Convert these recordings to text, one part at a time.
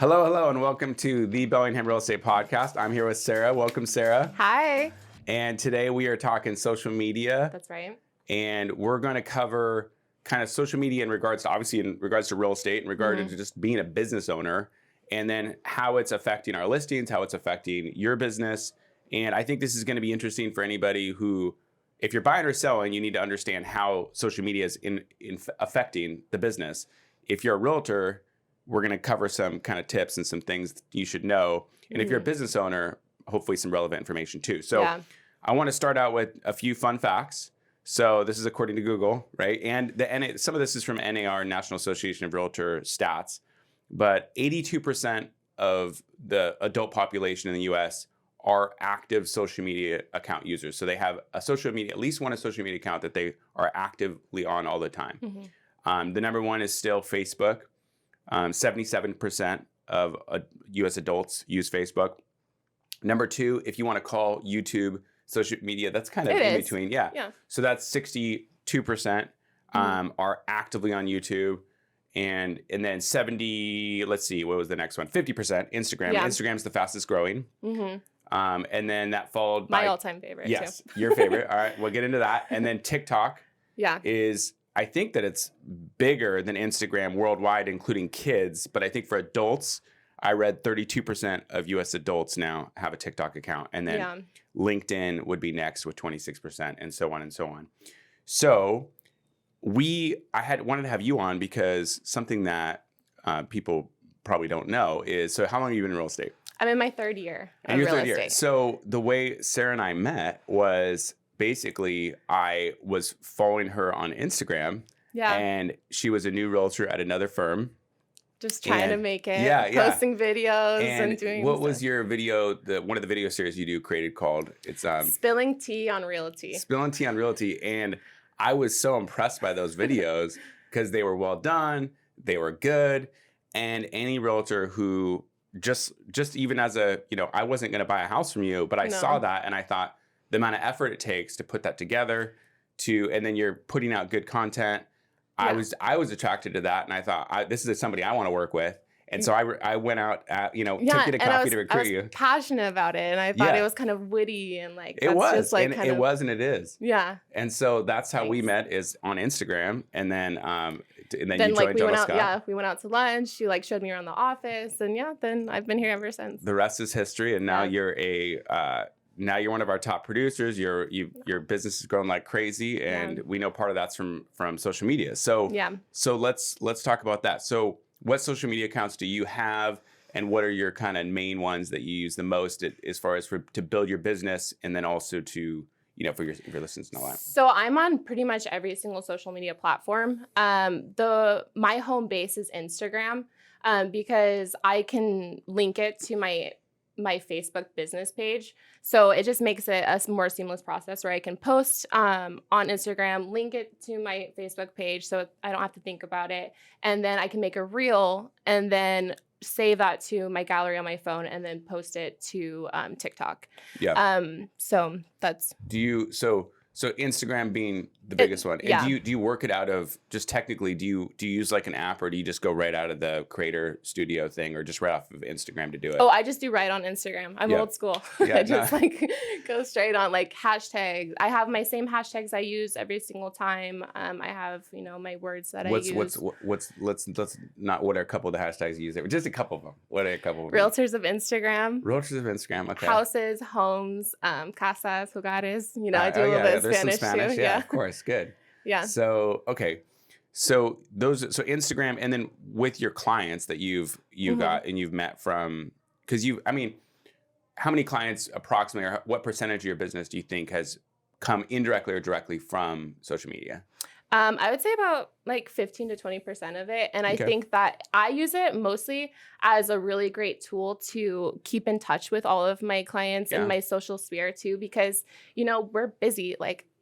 Hello, and welcome to the Bellingham Real Estate Podcast. I'm here with Sarah. Welcome, Sarah. Hi. And today we are talking social media. That's right. And we're going to cover kind of social media in regards to real estate, in regard to just being a business owner, and then how it's affecting our listings, how it's affecting your business. And I think this is going to be interesting for anybody who, if you're buying or selling, you need to understand how social media is affecting the business. If you're a realtor, we're going to cover some kind of tips and some things you should know. And if you're a business owner, hopefully some relevant information too. So I want to start out with a few fun facts. So this is according to Google, right? And some of this is from NAR, National Association of Realtor stats. But 82% of the adult population in the U.S. are active social media account users. So they have at least one social media account that they are actively on all the time. The number one is still Facebook. 77% of U.S. adults use Facebook. Number two, if you want to call YouTube social media, that's kind of in between. Yeah. So that's 62% are actively on YouTube. And then 70, let's see, what was the next one? 50% Instagram. Yeah. Instagram's the fastest growing. And then that followed by... My all-time favorite, yes, your favorite. All right, we'll get into that. And then TikTok is... I think that it's bigger than Instagram worldwide, including kids. But I think for adults, I read 32% of U.S. adults now have a TikTok account. And then LinkedIn would be next with 26%, and so on and so on. So I wanted to have you on because something that people probably don't know is, so how long have you been in real estate? I'm in my third year of real estate. So the way Sarah and I met was... basically, I was following her on Instagram, and she was a new realtor at another firm. Just trying to make it, posting videos and doing what was your video, one of the video series you do created called? It's Spilling Tea on Realty. Spilling Tea on Realty. And I was so impressed by those videos because they were well done, they were good, and any realtor who just even as I wasn't going to buy a house from you, but I saw that and I thought, the amount of effort it takes to put that together and then you're putting out good content. I was attracted to that. And I thought, this is somebody I want to work with. And so I went out, took you to coffee to recruit you. I was passionate about it. And I thought it was kind of witty and it was and it is. Yeah. And so that's how we met, is on Instagram. And then you joined Double Scott. We went out to lunch. You showed me around the office, and then I've been here ever since. The rest is history. And now you're now you're one of our top producers. Your business is growing like crazy, and we know part of that's from social media. So let's talk about that. So what social media accounts do you have, and what are your kind of main ones that you use the most as far as to build your business, and then also to for your listeners and all that? So I'm on pretty much every single social media platform. My home base is Instagram because I can link it to my Facebook business page. So it just makes it a more seamless process where I can post on Instagram, link it to my Facebook page so I don't have to think about it. And then I can make a reel and then save that to my gallery on my phone and then post it to TikTok. Yeah. So that's... So Instagram being the biggest one. And do you work it out of, just technically, do you use like an app, or do you just go right out of the creator studio thing, or just right off of Instagram to do it? Oh, I just do right on Instagram. I'm old school. I just go straight on hashtags. I have my same hashtags I use every single time. I have, my words that I use. Let's not, what are a couple of the hashtags you use? Just a couple of them. What are a couple of them? Realtors of Instagram. Realtors of Instagram, okay. Houses, homes, casas, hogares. I do a little bit of Spanish too. Yeah, of course. Good. Yeah. So, okay. So Instagram, and then with your clients that you've got and you've met from, because how many clients approximately, or what percentage of your business do you think has come indirectly or directly from social media? I would say about 15 to 20% of it. And I think that I use it mostly as a really great tool to keep in touch with all of my clients in my social sphere too, because, we're busy.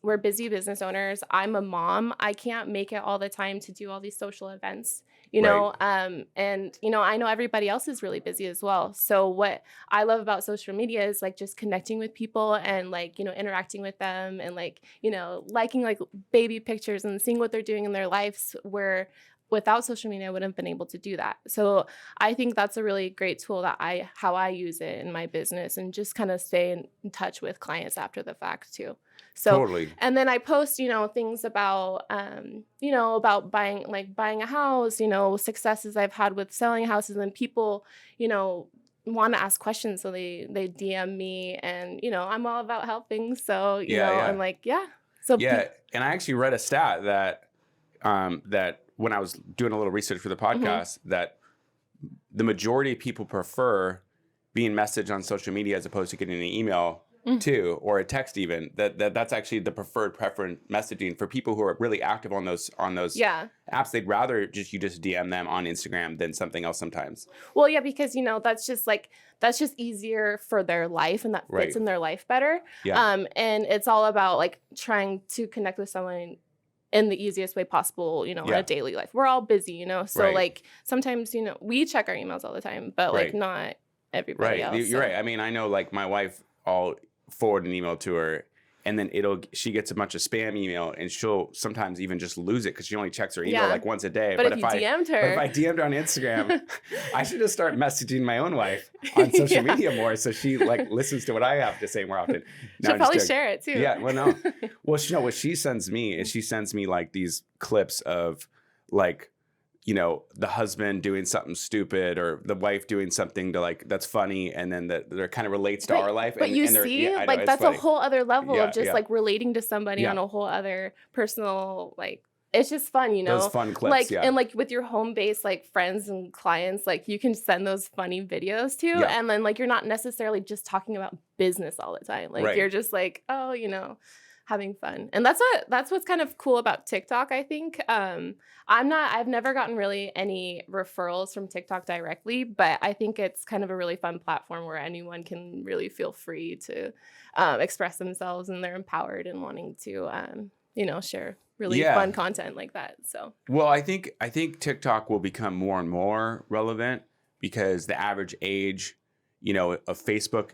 We're busy business owners. I'm a mom. I can't make it all the time to do all these social events, and, I know everybody else is really busy as well. So what I love about social media is just connecting with people and interacting with them and liking baby pictures and seeing what they're doing in their lives, where without social media, I wouldn't have been able to do that. So I think that's a really great tool that how I use it in my business, and just kind of stay in touch with clients after the fact too. So, Totally. And then I post, things about, about buying a house, successes I've had with selling houses, and people, want to ask questions. So they DM me, and, I'm all about helping. So, I'm like, yeah. So and I actually read a stat that that when I was doing a little research for the podcast, that the majority of people prefer being messaged on social media as opposed to getting an email too, or a text even. That's actually the preferred messaging for people who are really active on those apps. They'd rather you just DM them on Instagram than something else sometimes. Well, yeah, because that's just easier for their life, and that fits in their life better. Yeah. And it's all about like trying to connect with someone in the easiest way possible, in a daily life. We're all busy, so like sometimes, we check our emails all the time, but like not everybody else. You're right. I mean, I know like my wife, I'll forward an email to her, and then she gets a bunch of spam email, and she'll sometimes even just lose it because she only checks her email like once a day. But if I DM'd her on Instagram, I should just start messaging my own wife on social media more, so she like listens to what I have to say more often. She'll probably share it too. Yeah, well, no. Well, what she sends me is she sends me like these clips of like, the husband doing something stupid, or the wife doing something that's funny, and then that kind of relates to our life. But you see, like that's funny. A whole other level of just like relating to somebody on a whole other personal, like, it's just fun, Those fun clips, like, and like with your home base, like friends and clients, like you can send those funny videos too, and then like you're not necessarily just talking about business all the time. Like you're just like, oh, having fun. And that's what's kind of cool about TikTok, I think. I've never gotten really any referrals from TikTok directly, but I think it's kind of a really fun platform where anyone can really feel free to express themselves, and they're empowered and wanting to share really fun content like that. So well, I think TikTok will become more and more relevant because the average age, of Facebook,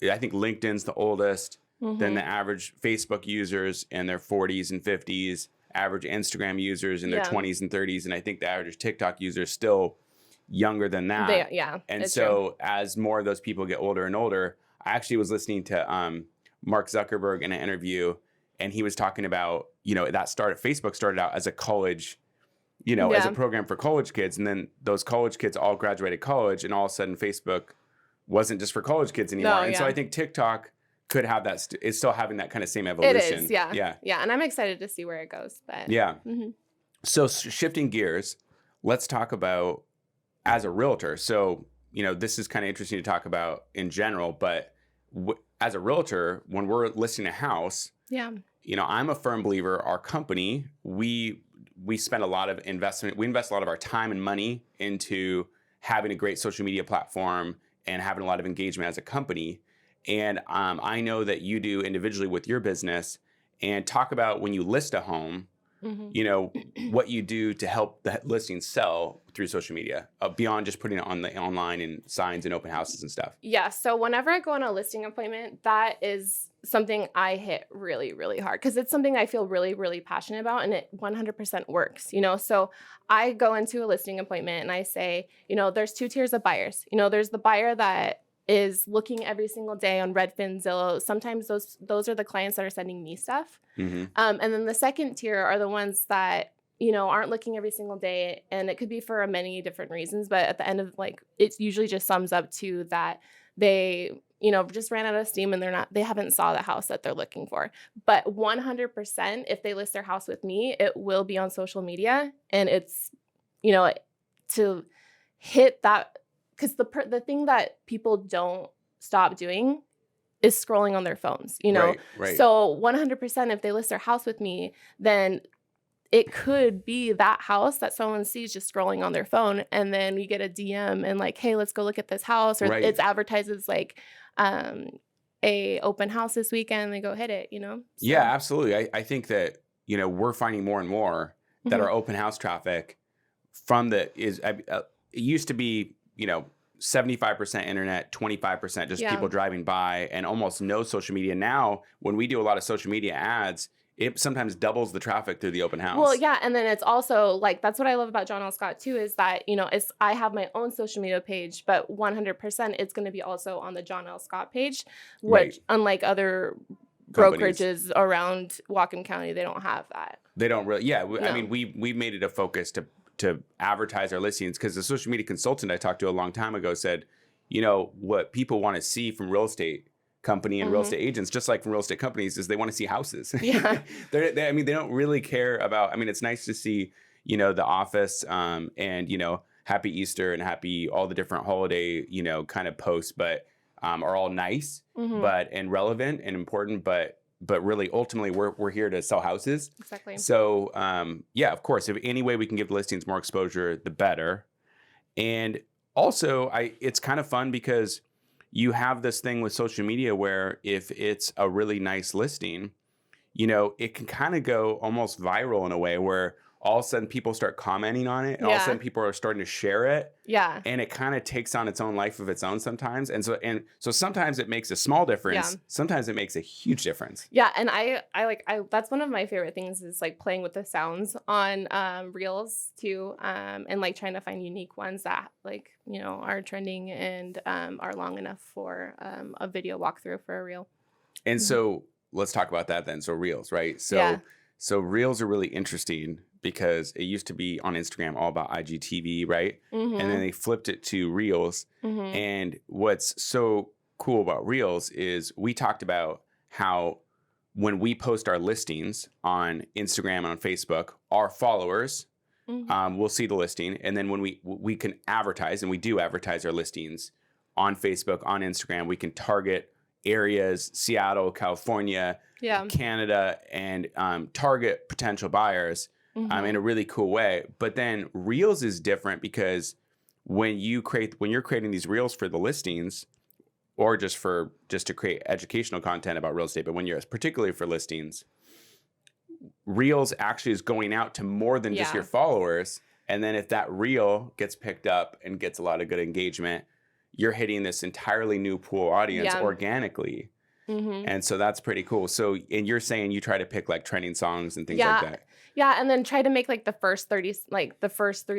I think LinkedIn's the oldest. Then the average Facebook users in their 40s and 50s, average Instagram users in their 20s and 30s, and I think the average TikTok user is still younger than that. And so true. As more of those people get older and older, I actually was listening to Mark Zuckerberg in an interview, and he was talking about, Facebook started out as a college, as a program for college kids, and then those college kids all graduated college, and all of a sudden Facebook wasn't just for college kids anymore. So I think TikTok could have that, it's still having that kind of same evolution. It is, yeah. And I'm excited to see where it goes. But So shifting gears, let's talk about as a realtor. So, this is kind of interesting to talk about in general, but as a realtor, when we're listing a house, I'm a firm believer, our company, we spend a lot of investment. We invest a lot of our time and money into having a great social media platform and having a lot of engagement as a company. And I know that you do individually with your business, and talk about when you list a home, what you do to help the listing sell through social media beyond just putting it on the online and signs and open houses and stuff. Yeah. So whenever I go on a listing appointment, that is something I hit really, really hard because it's something I feel really, really passionate about, and it 100% works, So I go into a listing appointment and I say, there's two tiers of buyers. There's the buyer that is looking every single day on Redfin, Zillow. Sometimes those are the clients that are sending me stuff. And then the second tier are the ones that, aren't looking every single day. And it could be for many different reasons. But at the end of it usually just sums up to that they, just ran out of steam and they haven't saw the house that they're looking for. But 100%, if they list their house with me, it will be on social media. And it's, to hit that. Because the thing that people don't stop doing is scrolling on their phones, Right. So 100%, if they list their house with me, then it could be that house that someone sees just scrolling on their phone, and then we get a DM and like, hey, let's go look at this house, or it's advertises like a open house this weekend. They go hit it, So. Yeah, absolutely. I think that we're finding more and more that our open house traffic it used to be 75% internet, 25% just people driving by, and almost no social media. Now, when we do a lot of social media ads, it sometimes doubles the traffic through the open house. Well, yeah. And then it's also like, that's what I love about John L. Scott too, is that, I have my own social media page, but 100% it's going to be also on the John L. Scott page, which unlike other brokerages around Whatcom County, they don't have that. They don't really. Yeah. No. I mean, we made it a focus to advertise our listings, because the social media consultant I talked to a long time ago said, what people want to see from real estate company and real estate agents, just like from real estate companies, is they want to see houses. Yeah. they don't really care about, it's nice to see, the office and, happy Easter and happy all the different holiday, kind of posts, but are all nice, but and relevant and important, but really ultimately we're here to sell houses. Exactly. So of course, if any way we can give listings more exposure, the better. And also it's kind of fun because you have this thing with social media where if it's a really nice listing, it can kind of go almost viral in a way where all of a sudden people start commenting on it, and all of a sudden people are starting to share it. Yeah. And it kind of takes on its own life of its own sometimes. And so sometimes it makes a small difference. Yeah. Sometimes it makes a huge difference. Yeah. And I that's one of my favorite things, is like playing with the sounds on Reelz too. And like trying to find unique ones that are trending and are long enough for a video walkthrough for a reel. And so let's talk about that then. So Reelz, right? So Reelz are really interesting because it used to be on Instagram all about IGTV, right? And then they flipped it to Reelz. And what's so cool about Reelz is we talked about how when we post our listings on Instagram and on Facebook, our followers will see the listing. And then when we can advertise, and we do advertise our listings on Facebook, on Instagram, we can target areas, Seattle, California, Canada, and target potential buyers in a really cool way. But then Reelz is different because when you're creating these Reels for the listings, or just to create educational content about real estate, but when you're particularly for listings, Reelz actually is going out to more than just your followers. And then if that reel gets picked up and gets a lot of good engagement, you're hitting this entirely new pool audience organically. And so that's pretty cool. So, and you're saying you try to pick like trending songs and things like that. Yeah. And then try to make like the first 3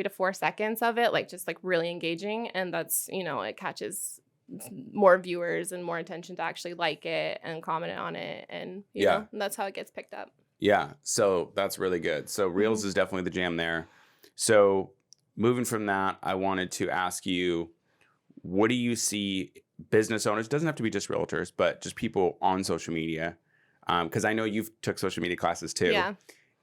to 4 seconds of it, like just like really engaging. And that's, it catches more viewers and more attention to actually like it and comment on it. And, you know, and that's how it gets picked up. Yeah. So that's really good. So Reelz is definitely the jam there. So moving from that, I wanted to ask you, what do you see business owners, doesn't have to be just realtors, but just people on social media? Because I know you've took social media classes too. Yeah.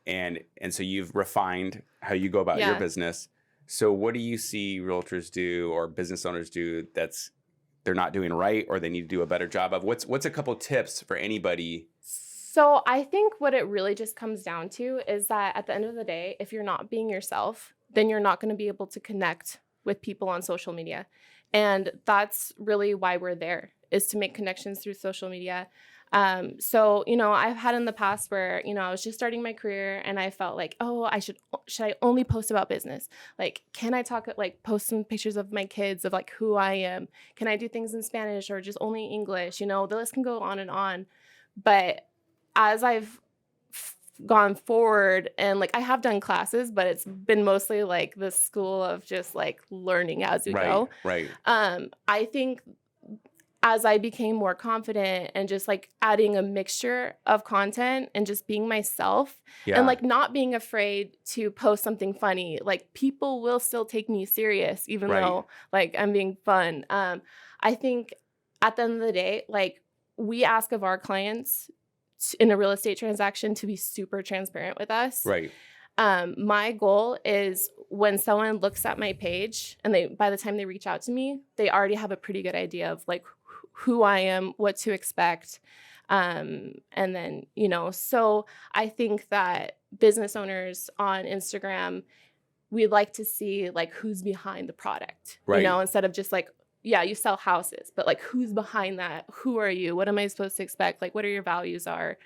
And so you've refined how you go about your business. So what do you see realtors do or business owners do that's they're not doing right, or they need to do a better job of? What's a couple tips for anybody? So I think what it really just comes down to is that at the end of the day, if you're not being yourself, then you're not going to be able to connect with people on social media. And that's really why we're there, is to make connections through social media. So, I've had in the past where, I was just starting my career and I felt like, oh, should I only post about business? Like, can I post some pictures of my kids, of like who I am? Can I do things in Spanish or just only English? The list can go on and on. But as I've gone forward, and like I have done classes, but it's been mostly like the school of just like learning as you go. Right. I think as I became more confident and just like adding a mixture of content and just being myself and like not being afraid to post something funny, like people will still take me serious, even though like I'm being fun. I think at the end of the day, like we ask of our clients in a real estate transaction to be super transparent with us. Right. My goal is when someone looks at my page and by the time they reach out to me, they already have a pretty good idea of like who I am, what to expect. And then, so I think that business owners on Instagram, we'd like to see like who's behind the product, instead of just like, yeah, you sell houses, but like who's behind that? Who are you? What am I supposed to expect? Like, what are your values are?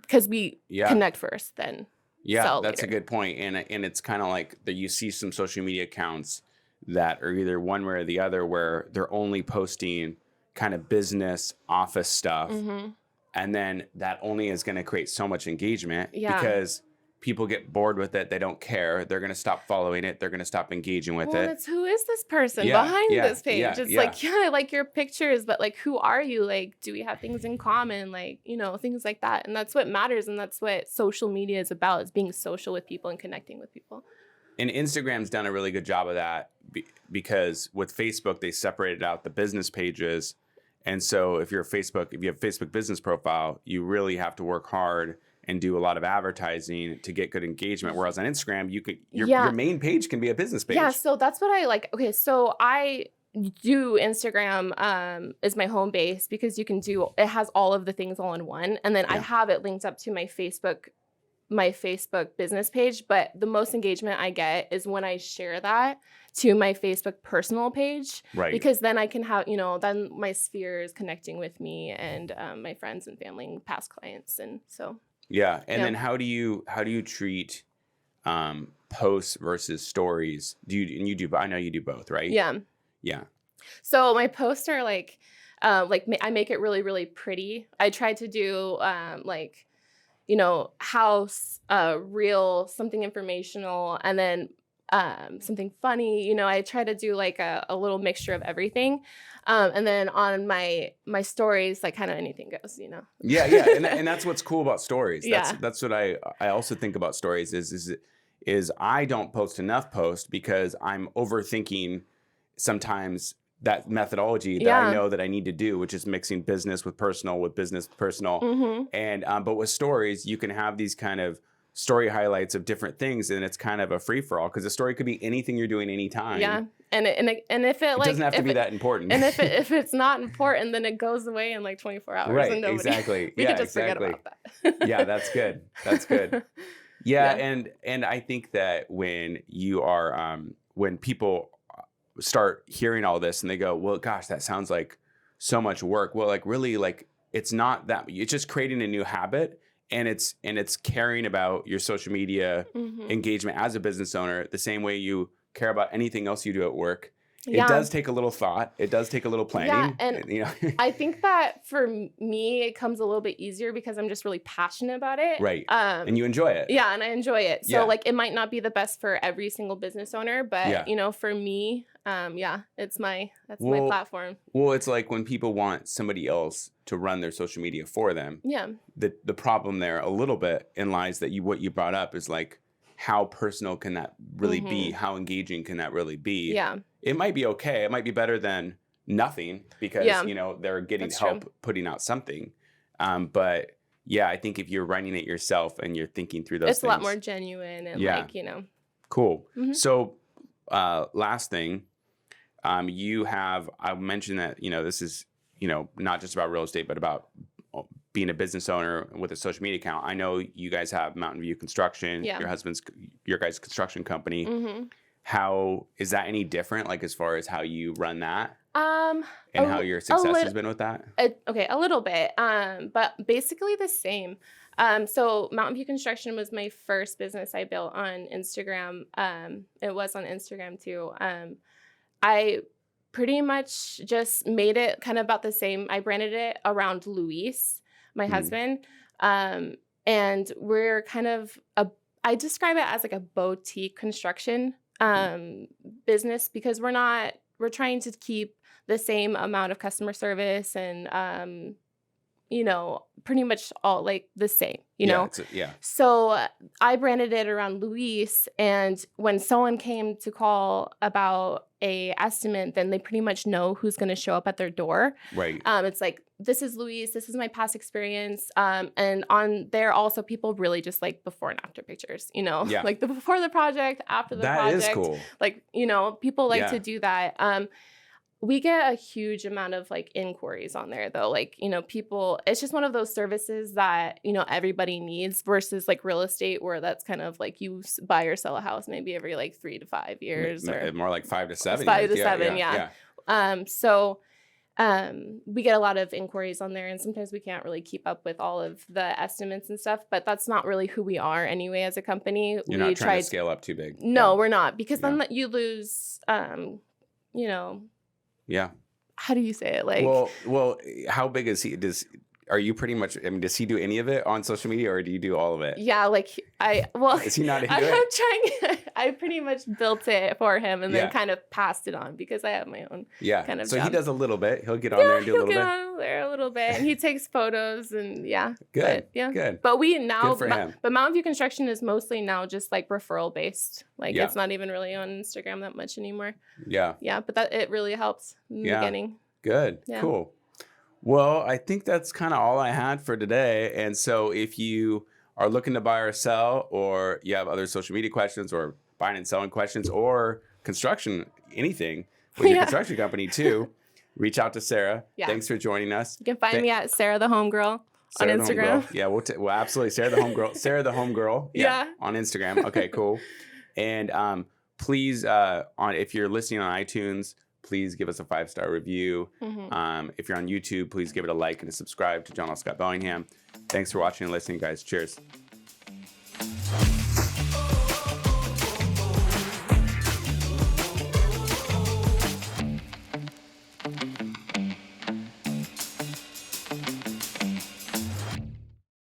Because we connect first, then sell that's later. A good point. And it's kind of like that you see some social media accounts that are either one way or the other, where they're only posting kind of business office stuff. And then that only is going to create so much engagement because people get bored with it. They don't care. They're going to stop following it. They're going to stop engaging with it. It's who is this person behind this page? It's like, I like your pictures, but like, who are you? Like, do we have things in common? Like, things like that. And that's what matters. And that's what social media is about, is being social with people and connecting with people. And Instagram's done a really good job of that because with Facebook, they separated out the business pages. And so if you have a Facebook business profile, you really have to work hard and do a lot of advertising to get good engagement. Whereas on Instagram, your main page can be a business page. Yeah, so that's what I like. Okay, so I do Instagram is my home base because it has all of the things all in one. And then I have it linked up to my Facebook business page. But the most engagement I get is when I share that to my Facebook personal page. Right. Because then I can have, then my sphere is connecting with me and my friends and family and past clients. And so. Yeah. And then how do you treat posts versus stories? I know you do both, right? Yeah. Yeah. So my posts are like I make it really, really pretty. I try to do house, real, something informational, and then something funny. I try to do like a little mixture of everything. And then on my stories, like kind of anything goes, Yeah. And that's what's cool about stories. That's what I also think about stories is I don't post enough posts because I'm overthinking sometimes that methodology that I know that I need to do, which is mixing business with personal. Mm-hmm. And but with stories, you can have these kind of story highlights of different things, and it's kind of a free for all because a story could be anything you're doing anytime. Yeah, and if it doesn't have to be that important. And if it's not important, then it goes away in like 24 hours. Right. And Exactly. We can just forget about that. Yeah, that's good. That's good. Yeah. And I think that when you are when people start hearing all this and they go, well, gosh, that sounds like so much work. Well, like really, like it's not that. It's just creating a new habit. And it's caring about your social media engagement as a business owner the same way you care about anything else you do at work. It does take a little thought. It does take a little planning. Yeah, and I think that for me, it comes a little bit easier because I'm just really passionate about it. Right. And you enjoy it. Yeah, and I enjoy it. So like it might not be the best for every single business owner, but for me, that's my platform. Well, it's like when people want somebody else to run their social media for them. Yeah. The problem there a little bit lies that what you brought up is like, how personal can that really be? How engaging can that really be? Yeah. It might be okay. It might be better than nothing because, they're getting help putting out something. But yeah, I think if you're running it yourself and you're thinking through those things. It's a lot more genuine and Cool. Mm-hmm. So last thing, I mentioned that, this is, not just about real estate, but about being a business owner with a social media account. I know you guys have Mountain View Construction, your guys' construction company. Mm-hmm. How is that any different? Like as far as how you run that, and how your success has been with that? A little bit, but basically the same. So Mountain View Construction was my first business I built on Instagram. It was on Instagram too. I pretty much just made it kind of about the same. I branded it around Luis, my husband. And we're kind of I describe it as like a boutique construction business because we're trying to keep the same amount of customer service and, pretty much all like the same, So I branded it around Luis. And when someone came to call about a estimate, then they pretty much know who's going to show up at their door. Right. It's like, this is Luis, this is my past experience. And on there also people really just like before and after pictures, like the before the project, after the project. That is cool. Like, people like to do that. We get a huge amount of like inquiries on there though. Like, people, it's just one of those services that, everybody needs versus like real estate where that's kind of like you buy or sell a house maybe every like 3 to 5 years or more like 5 to 7 5 years. to 7. Yeah. So we get a lot of inquiries on there and sometimes we can't really keep up with all of the estimates and stuff, but that's not really who we are anyway as a company. You're not trying to scale up too big. No, we're not because then you lose, Yeah. How do you say it? Like, well, how big is he? are you pretty much, I mean, does he do any of it on social media or do you do all of it? Yeah, like Is he not into it? I'm trying, I pretty much built it for him and then kind of passed it on because I have my own kind of So job. he does a little bit. He'll get on there and do a little bit. He'll get on there a little bit and he takes photos and Good. But, Good. But we now, Good for him. but Mountain View Construction is mostly now just like referral based. Like Yeah. it's not even really on Instagram that much anymore. Yeah. Yeah, but that it really helps in the beginning. Good. Yeah. Cool. Well, I think that's kind of all I had for today. And so if you are looking to buy or sell, or you have other social media questions or buying and selling questions or construction, anything with your construction company too, reach out to Sarah. Yeah. Thanks for joining us. You can find me at Sarah the Homegirl on Instagram. Yeah, well, absolutely. Sarah the Homegirl. Sarah the Homegirl. Yeah. On Instagram. Okay, cool. And please, if you're listening on iTunes, please give us a 5-star review. If you're on YouTube, please give it a like and a subscribe to John L. Scott Bellingham. Thanks for watching and listening, guys. Cheers.